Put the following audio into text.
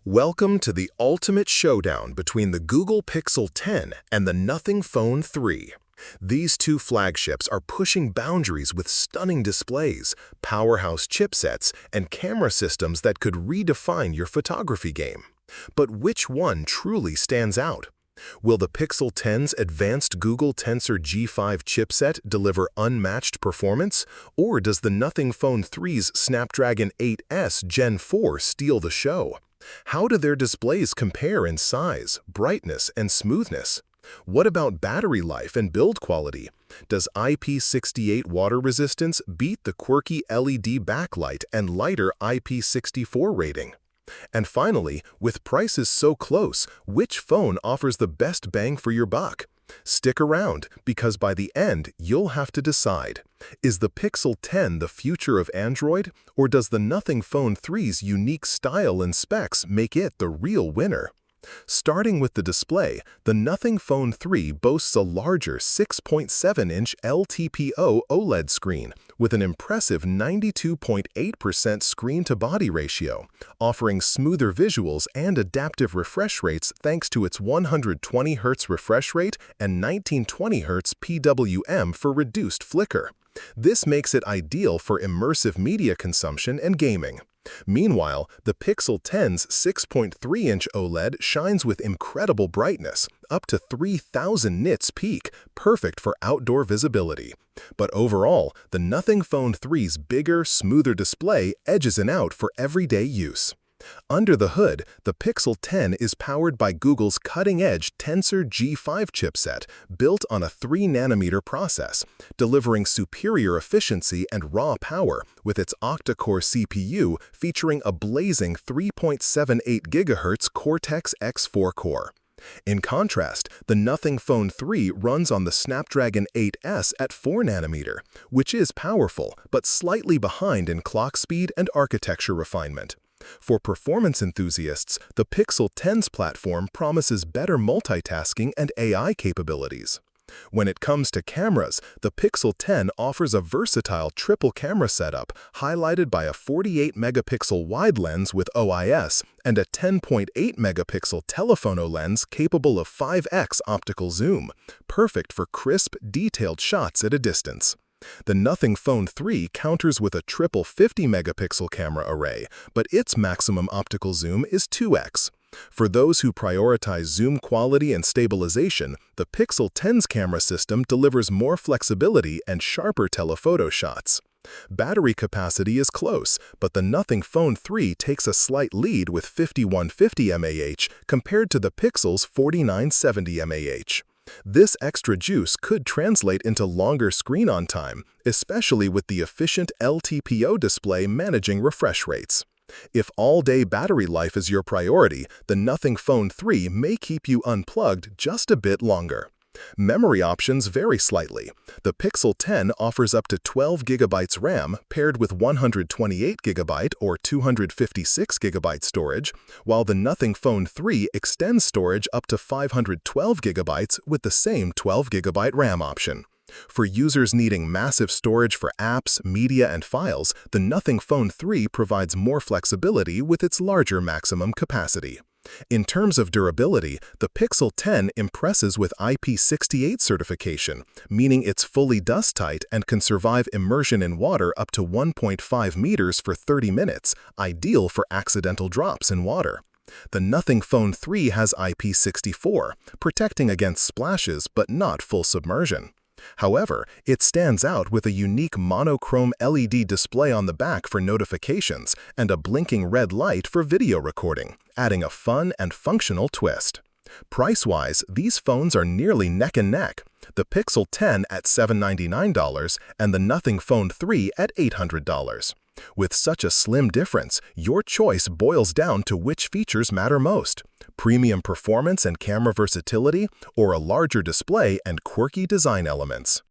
Welcome to the ultimate showdown between the Google Pixel 10 and the Nothing Phone 3. These two flagships are pushing boundaries with stunning displays, powerhouse chipsets, and camera systems that could redefine your photography game. But which one truly stands out? Will the Pixel 10's advanced Google Tensor G5 chipset deliver unmatched performance, or does the Nothing Phone 3's Snapdragon 8S Gen 4 steal the show? How do their displays compare in size, brightness, and smoothness? What about battery life and build quality? Does IP68 water resistance beat the quirky LED backlight and lighter IP64 rating? And finally, with prices so close, which phone offers the best bang for your buck? Stick around, because by the end, you'll have to decide. Is the Pixel 10 the future of Android, or does the Nothing Phone 3's unique style and specs make it the real winner? Starting with the display, the Nothing Phone 3 boasts a larger 6.7-inch LTPO OLED screen with an impressive 92.8% screen-to-body ratio, offering smoother visuals and adaptive refresh rates thanks to its 120Hz refresh rate and 1920Hz PWM for reduced flicker. This makes it ideal for immersive media consumption and gaming. Meanwhile, the Pixel 10's 6.3-inch OLED shines with incredible brightness, up to 3000 nits peak, perfect for outdoor visibility. But overall, the Nothing Phone 3's bigger, smoother display edges it out for everyday use. Under the hood, the Pixel 10 is powered by Google's cutting-edge Tensor G5 chipset, built on a 3nm process, delivering superior efficiency and raw power with its octa-core CPU featuring a blazing 3.78 GHz Cortex-X4 core. In contrast, the Nothing Phone 3 runs on the Snapdragon 8S at 4nm, which is powerful but slightly behind in clock speed and architecture refinement. For performance enthusiasts, the Pixel 10's platform promises better multitasking and AI capabilities. When it comes to cameras, the Pixel 10 offers a versatile triple camera setup highlighted by a 48-megapixel wide lens with OIS and a 10.8-megapixel telephoto lens capable of 5x optical zoom, perfect for crisp, detailed shots at a distance. The Nothing Phone 3 counters with a triple 50-megapixel camera array, but its maximum optical zoom is 2x. For those who prioritize zoom quality and stabilization, the Pixel 10's camera system delivers more flexibility and sharper telephoto shots. Battery capacity is close, but the Nothing Phone 3 takes a slight lead with 5150 mAh compared to the Pixel's 4970 mAh. This extra juice could translate into longer screen-on time, especially with the efficient LTPO display managing refresh rates. If all-day battery life is your priority, the Nothing Phone 3 may keep you unplugged just a bit longer. Memory options vary slightly. The Pixel 10 offers up to 12 GB RAM paired with 128 GB or 256 GB storage, while the Nothing Phone 3 extends storage up to 512 GB with the same 12 GB RAM option. For users needing massive storage for apps, media, and files, the Nothing Phone 3 provides more flexibility with its larger maximum capacity. In terms of durability, the Pixel 10 impresses with IP68 certification, meaning it's fully dust-tight and can survive immersion in water up to 1.5 meters for 30 minutes, ideal for accidental drops in water. The Nothing Phone 3 has IP64, protecting against splashes but not full submersion. However, it stands out with a unique monochrome LED display on the back for notifications and a blinking red light for video recording, adding a fun and functional twist. Price-wise, these phones are nearly neck and neck, the Pixel 10 at $799 and the Nothing Phone 3 at $800. With such a slim difference, your choice boils down to which features matter most: premium performance and camera versatility, or a larger display and quirky design elements.